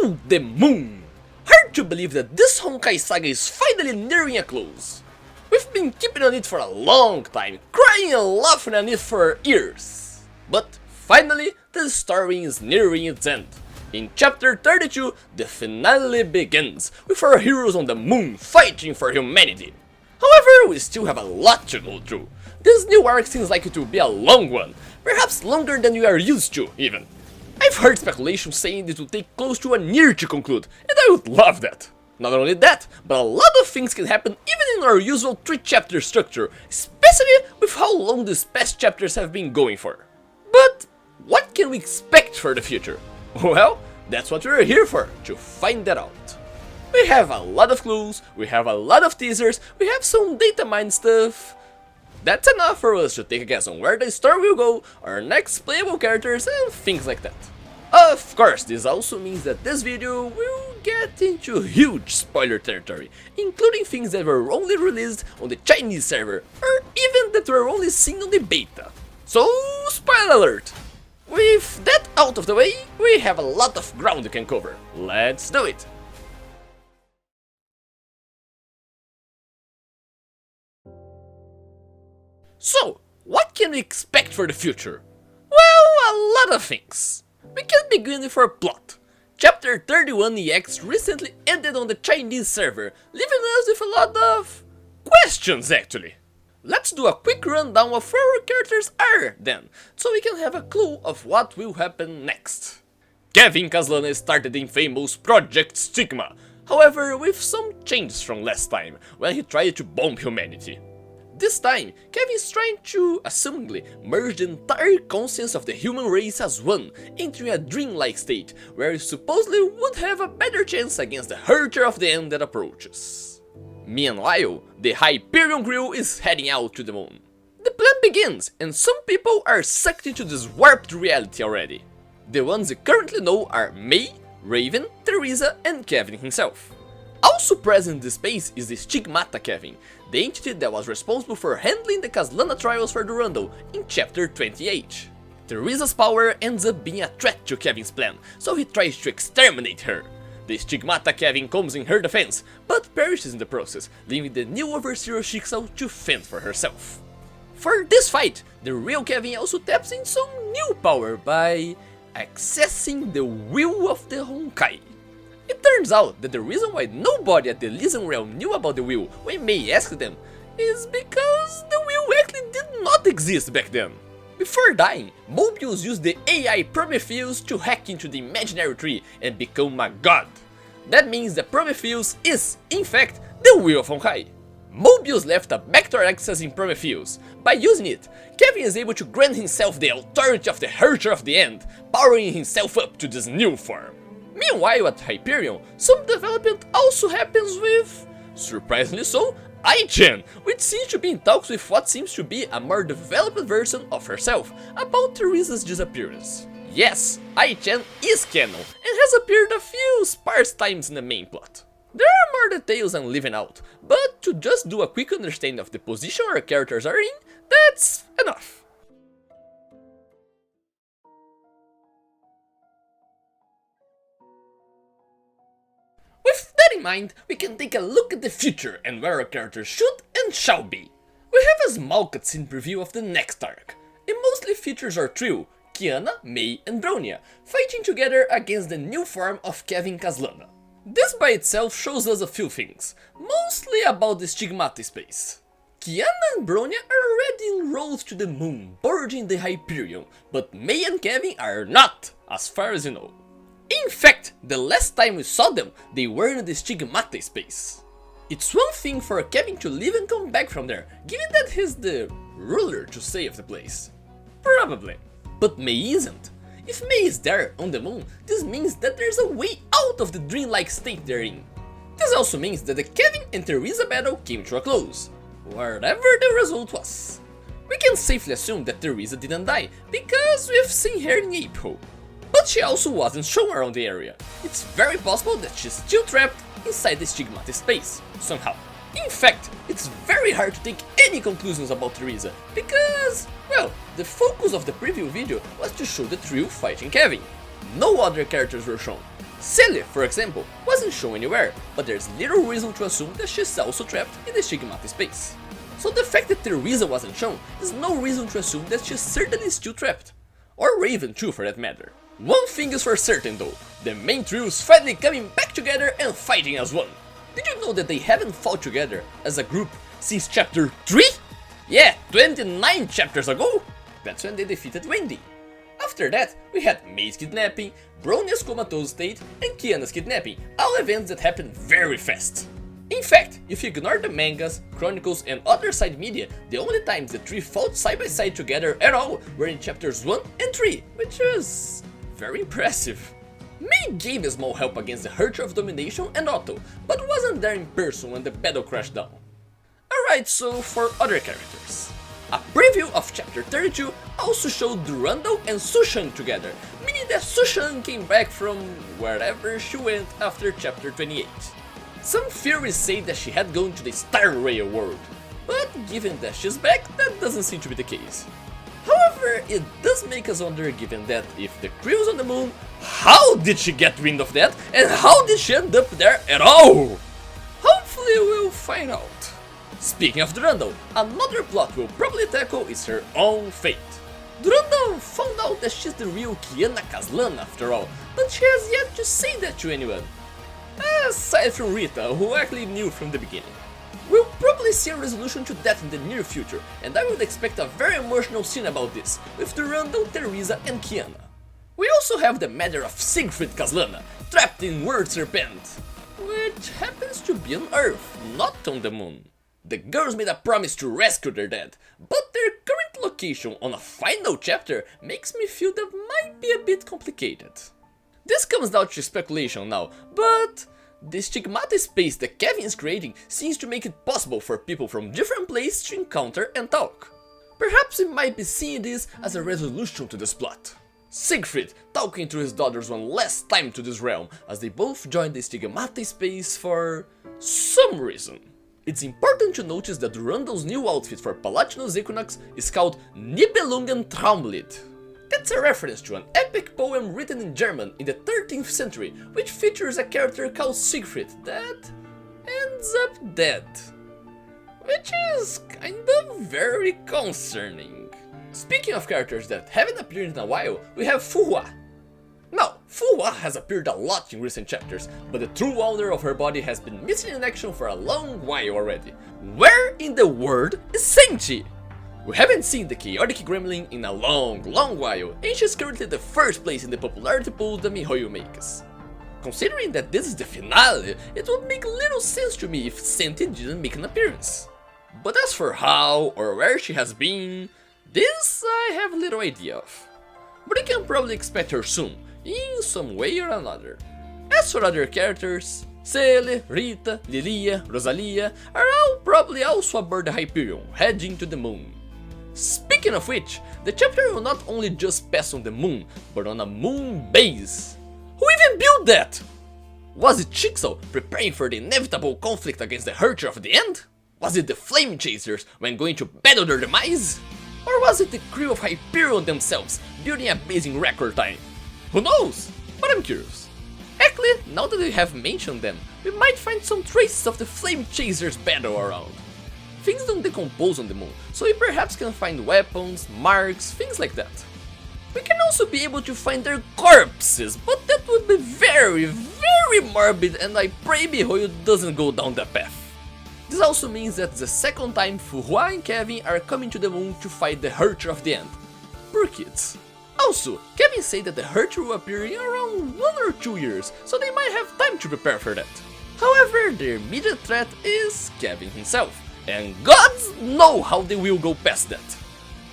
To the moon! Hard to believe that this Honkai saga is finally nearing a close. We've been keeping on it for a long time, crying and laughing on it for years. But finally, the story is nearing its end. In chapter 32, the finale begins, with our heroes on the moon fighting for humanity. However, we still have a lot to go through. This new arc seems like it will be a long one, perhaps longer than we are used to, even. I've heard speculation saying it will take close to a year to conclude, and I would love that. Not only that, but a lot of things can happen even in our usual 3-chapter structure, especially with how long these past chapters have been going for. But what can we expect for the future? Well, that's what we're here for, to find that out. We have a lot of clues, we have a lot of teasers, we have some data mine stuff. That's enough for us to take a guess on where the story will go, our next playable characters and things like that. Of course, this also means that this video will get into huge spoiler territory, including things that were only released on the Chinese server, or even that were only seen on the beta. So, spoiler alert! With that out of the way, we have a lot of ground we can cover. Let's do it! So, what can we expect for the future? Well, a lot of things. We can begin with our plot. Chapter 31 EX recently ended on the Chinese server, leaving us with a lot of questions actually. Let's do a quick rundown of where our characters are then, so we can have a clue of what will happen next. Kevin Kazlana started the infamous Project Stigma, however with some changes from last time, when he tried to bomb humanity. This time, Kevin is trying to, assumingly, merge the entire conscience of the human race as one, entering a dreamlike state, where he supposedly would have a better chance against the Herter of the End that approaches. Meanwhile, the Hyperion crew is heading out to the moon. The plan begins, and some people are sucked into this warped reality already. The ones we currently know are May, Raven, Teresa, and Kevin himself. Also present in this space is the Stigmata Kevin, the entity that was responsible for handling the Kazlana trials for Durandal in chapter 28. Teresa's power ends up being a threat to Kevin's plan, so he tries to exterminate her. The Stigmata Kevin comes in her defense, but perishes in the process, leaving the new Overseer Shixal to fend for herself. For this fight, the real Kevin also taps in some new power by accessing the will of the Honkai. It turns out that the reason why nobody at the Elysian Realm knew about the will when May asked them is because the will actually did not exist back then. Before dying, Mobius used the AI Prometheus to hack into the imaginary tree and become a god. That means that Prometheus is, in fact, the will of Honkai. Mobius left a backdoor access in Prometheus. By using it, Kevin is able to grant himself the authority of the Herter of the End, powering himself up to this new form. Meanwhile at Hyperion, some development also happens with, surprisingly so, Ai-chan, which seems to be in talks with what seems to be a more developed version of herself about Teresa's disappearance. Yes, Ai-chan is canon and has appeared a few sparse times in the main plot. There are more details I'm leaving out, but to just do a quick understanding of the position our characters are in, that's enough. With that in mind, we can take a look at the future and where our characters should and shall be. We have a small cutscene preview of the next arc. It mostly features our trio, Kiana, May and Bronya, fighting together against the new form of Kevin Kazlana. This by itself shows us a few things, mostly about the Stigmata space. Kiana and Bronya are already en route to the moon, boarding the Hyperion, but May and Kevin are not, as far as you know. In fact, the last time we saw them, they were in the Stigmata space. It's one thing for Kevin to leave and come back from there, given that he's the ruler to say of the place. Probably. But May isn't. If May is there on the moon, this means that there's a way out of the dreamlike state they're in. This also means that the Kevin and Teresa battle came to a close, whatever the result was. We can safely assume that Teresa didn't die, because we've seen her in April. But she also wasn't shown around the area. It's very possible that she's still trapped inside the Stigmata space, somehow. In fact, it's very hard to take any conclusions about Teresa, because, well, the focus of the preview video was to show the trio fighting Kevin. No other characters were shown. Celia, for example, wasn't shown anywhere, but there's little reason to assume that she's also trapped in the Stigmata space. So the fact that Teresa wasn't shown is no reason to assume that she's certainly still trapped. Or Raven too, for that matter. One thing is for certain though, the main trio is finally coming back together and fighting as one. Did you know that they haven't fought together as a group since chapter 3? Yeah, 29 chapters ago! That's when they defeated Wendy. After that, we had May's kidnapping, Bronia's comatose state, and Kiana's kidnapping, all events that happened very fast. In fact, if you ignore the mangas, chronicles, and other side media, the only times the three fought side by side together at all were in chapters 1 and 3, which is very impressive. May gave a small help against the Hurter of Domination and Otto, but wasn't there in person when the battle crashed down. Alright, so for other characters. A preview of chapter 32 also showed Durandal and Sushan together, meaning that Sushan came back from wherever she went after chapter 28. Some theories say that she had gone to the Star Rail world, but given that she's back, that doesn't seem to be the case. However, it does make us wonder, given that if the crew's on the moon, how did she get wind of that, and how did she end up there at all? Hopefully we'll find out. Speaking of Durandal, another plot we'll probably tackle is her own fate. Durandal found out that she's the real Kiana Kazlan after all, but she has yet to say that to anyone. Aside from Rita, who actually knew from the beginning. We'll probably see a resolution to that in the near future, and I would expect a very emotional scene about this, with Durandal, Teresa, and Kiana. We also have the matter of Siegfried Kazlana, trapped in Word Serpent, which happens to be on Earth, not on the moon. The girls made a promise to rescue their dad, but their current location on a final chapter makes me feel that might be a bit complicated. This comes down to speculation now, but the Stigmata space that Kevin is creating seems to make it possible for people from different places to encounter and talk. Perhaps we might be seeing this as a resolution to this plot. Siegfried talking to his daughters one last time to this realm, as they both join the Stigmata space for some reason. It's important to notice that Durandal's new outfit for Palatinus Equinox is called Nibelungen Traumlied. That's a reference to an epic poem written in German in the 13th century, which features a character called Siegfried that ends up dead. Which is kind of very concerning. Speaking of characters that haven't appeared in a while, we have Fuhua. Now, Fuhua has appeared a lot in recent chapters, but the true owner of her body has been missing in action for a long while already. Where in the world is Senchi? We haven't seen the chaotic gremlin in a long while, and she's currently the first place in the popularity pool that Mihoyo makes. Considering that this is the finale, it would make little sense to me if Senti didn't make an appearance. But as for how or where she has been, this I have little idea of. But you can probably expect her soon, in some way or another. As for other characters, Cele, Rita, Lilia, Rosalia are all probably also aboard the Hyperion, heading to the moon. Speaking of which, the chapter will not only just pass on the moon, but on a moon base. Who even built that? Was it Chixel preparing for the inevitable conflict against the Hurter of the End? Was it the Flame Chasers when going to battle their demise? Or was it the crew of Hyperion themselves building a base in record time? Who knows? But I'm curious. Actually, now that we have mentioned them, we might find some traces of the Flame Chasers battle around. Things don't decompose on the moon, so we perhaps can find weapons, marks, things like that. We can also be able to find their corpses, but that would be very morbid, and I pray Mihoyo doesn't go down that path. This also means that the second time Fuhua and Kevin are coming to the moon to fight the Hurter of the End. Poor kids. Also, Kevin said that the Hurter will appear in around 1 or 2 years, so they might have time to prepare for that. However, their immediate threat is Kevin himself, and gods know how they will go past that.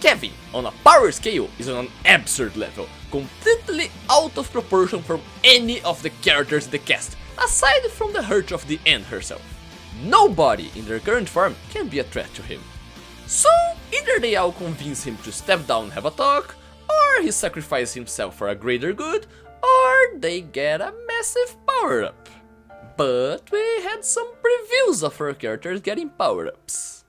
Kevin, on a power scale, is on an absurd level, completely out of proportion from any of the characters in the cast, aside from the Hurter of the End herself. Nobody in their current form can be a threat to him. So, either they all convince him to step down and have a talk, or he sacrifices himself for a greater good, or they get a massive power-up. But we had some previews of our characters getting power-ups.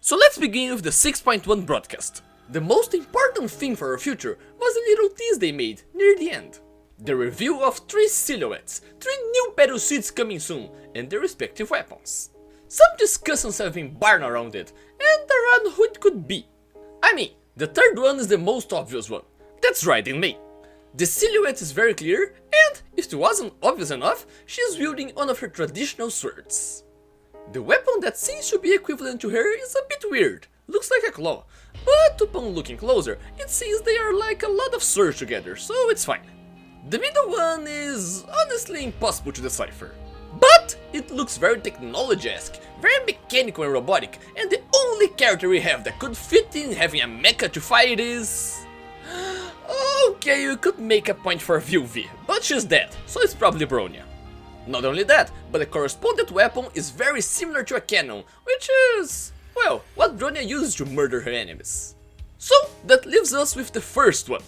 So let's begin with the 6.1 broadcast. The most important thing for our future was a little tease they made near the end. The reveal of 3 silhouettes, 3 new battle suits coming soon, and their respective weapons. Some discussions have been born around it, and around who it could be. I mean, the third one is the most obvious one. That's right, in May. The silhouette is very clear, and if it wasn't obvious enough, she is wielding one of her traditional swords. The weapon that seems to be equivalent to her is a bit weird, looks like a claw, but upon looking closer, it seems they are like a lot of swords together, so it's fine. The middle one is honestly impossible to decipher. But it looks very technology-esque, very mechanical and robotic, and the only character we have that could fit in having a mecha to fight is... Okay, you could make a point for Vilvi, but she's dead, so it's probably Bronya. Not only that, but the correspondent weapon is very similar to a cannon, which is, well, what Bronya uses to murder her enemies. So that leaves us with the first one.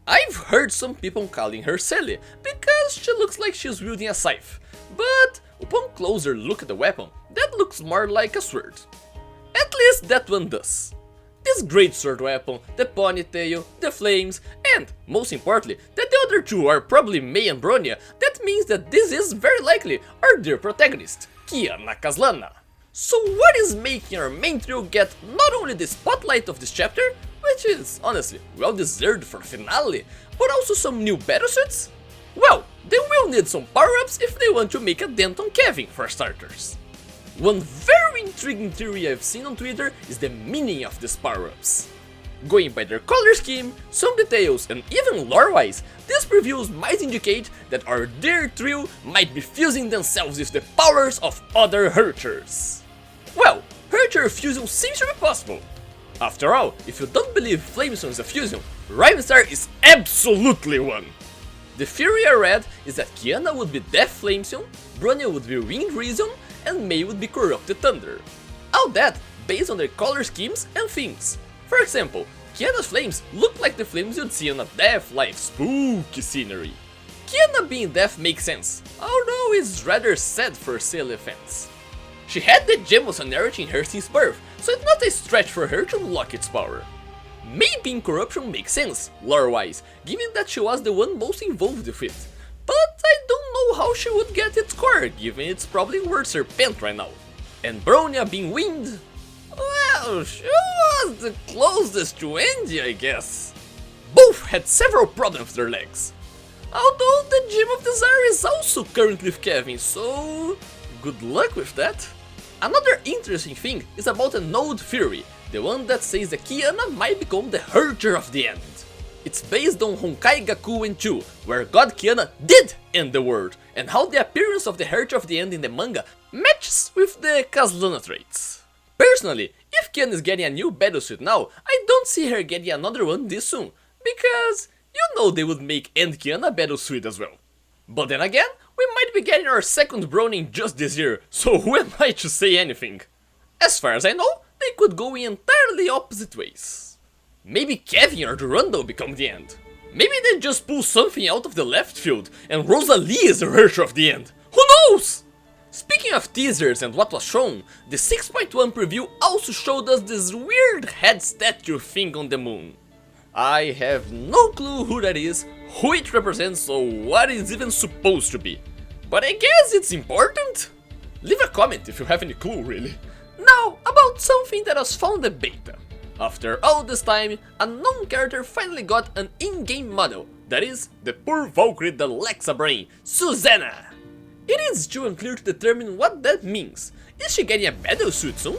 I've heard some people calling her Sally, because she looks like she's wielding a scythe, but upon closer look at the weapon, that looks more like a sword. At least that one does. This great sword weapon, the ponytail, the flames, and, most importantly, that the other two are probably Mei and Bronya, that means that this is very likely our dear protagonist, Kiana Kazlana. So what is making our main trio get not only the spotlight of this chapter, which is, honestly, well deserved for the finale, but also some new battlesuits? Well, they will need some power-ups if they want to make a dent on Kevin, for starters. One very intriguing theory I've seen on Twitter is the meaning of these power-ups. Going by their color scheme, some details, and even lore-wise, these previews might indicate that our dear trio might be fusing themselves with the powers of other Hurters. Well, Hurter fusion seems to be possible. After all, if you don't believe Flamestone is a fusion, Rhymestar is absolutely one. The theory I read is that Kiana would be Death Flamestone, Bronya would be Wind Reason, and Mei would be Corrupted Thunder. All that based on their color schemes and themes. For example, Kiana's flames look like the flames you'd see on a Death-like spooky scenery. Kiana being Death makes sense, although it's rather sad for Sailor fans. She had the gem of Sonority in her since birth, so it's not a stretch for her to unlock its power. Mei being Corruption makes sense, lore-wise, given that she was the one most involved with it. But I don't know how she would get its core, given it's probably worth Serpent right now. And Bronya being Wind? Well, she was the closest to Andy, I guess. Both had several problems with their legs. Although the Gem of Desire is also currently with Kevin, so... good luck with that. Another interesting thing is about a node theory, the one that says that Kiana might become the Hurter of the End. It's based on Honkai Gakuen 2, where God Kiana did end the world, and how the appearance of the Hurter of the End in the manga matches with the Kazlana traits. Personally, if Kiana is getting a new battlesuit now, I don't see her getting another one this soon, because you know they would make End Kiana battlesuit as well. But then again, we might be getting our second Browning just this year, so who am I to say anything? As far as I know, they could go in entirely opposite ways. Maybe Kevin or Durandal become the End. Maybe they just pull something out of the left field and Rosalie is the Hurter of the End. Who knows? Speaking of teasers and what was shown, the 6.1 preview also showed us this weird head statue thing on the moon. I have no clue who that is, who it represents, or what it's even supposed to be. But I guess it's important? Leave a comment if you have any clue, really. Now, about something that was found in beta. After all this time, a known character finally got an in-game model, that is, the poor Valkyrie that lacks a brain, Susanna. It is still unclear to determine what that means. Is she getting a battlesuit soon?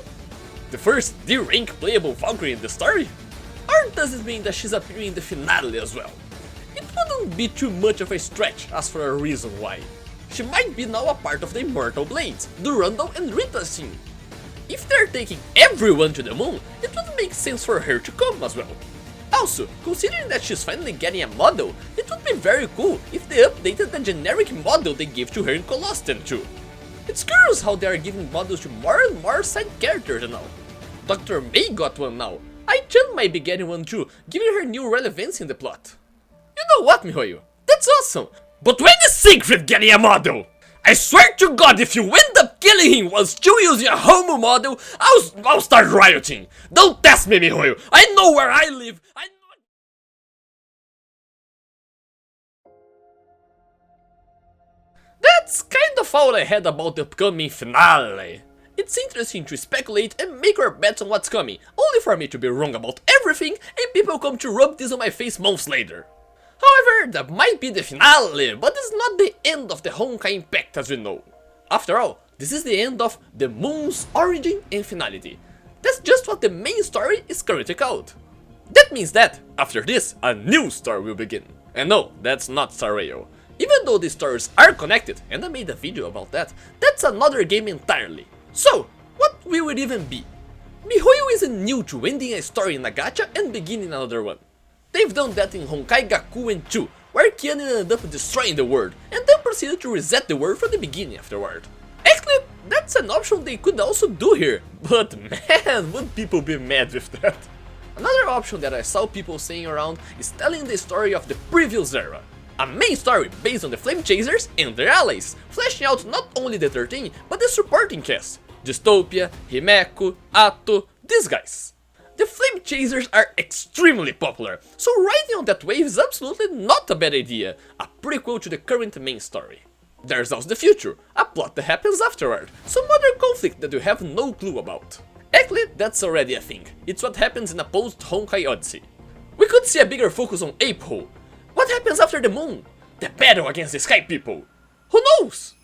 The first D-rank playable Valkyrie in the story? Or does it mean that she's appearing in the finale as well? It wouldn't be too much of a stretch as for a reason why. She might be now a part of the Immortal Blades, Durandal and Rita's team. If they're taking everyone to the moon, it would make sense for her to come as well. Also, considering that she's finally getting a model, it would be very cool if they updated the generic model they gave to her in Colostan too. It's curious how they are giving models to more and more side characters now. Dr. Mei got one now, Ai-chan might be getting one too, giving her new relevance in the plot. You know what, Mihoyo? That's awesome! But when is Siegfried getting a model? I swear to God, if you end up killing him while still using a homo model, I'll start rioting. Don't test me, mijo. I know where I live. That's kind of all I had about the upcoming finale. It's interesting to speculate and make our bets on what's coming, only for me to be wrong about everything and people come to rub this on my face months later. However, that might be the finale, but it's not the end of the Honkai Impact as we know. After all, this is the end of the Moon's origin and finality. That's just what the main story is currently called. That means that, after this, a new story will begin. And no, that's not Star Rail. Even though the stories are connected, and I made a video about that, that's another game entirely. So, what will it even be? miHoYo isn't new to ending a story in a gacha and beginning another one. They've done that in Honkai Gakuen 2, where Kian ended up destroying the world, and then proceeded to reset the world from the beginning afterward. Actually, that's an option they could also do here, but man, would people be mad with that. Another option that I saw people saying around is telling the story of the previous era. A main story based on the Flame Chasers and their allies, fleshing out not only the 13, but the supporting cast. Dystopia, Himeko, Atto, these guys. The Flame Chasers are extremely popular, so riding on that wave is absolutely not a bad idea, a prequel to the current main story. There's also the future, a plot that happens afterward, some other conflict that you have no clue about. Actually, that's already a thing, it's what happens in a post-Honkai Odyssey. We could see a bigger focus on Ape-Hole. What happens after the moon? The battle against the Sky People? Who knows?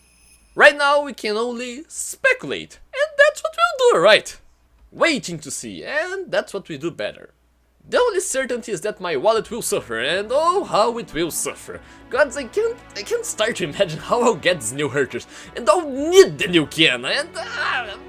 Right now we can only speculate, and that's what we'll do, right? Waiting to see, and that's what we do better. The only certainty is that my wallet will suffer, and oh how it will suffer. Gods, I can't start to imagine how I'll get these new Hurters, and I'll need the new Kiana, and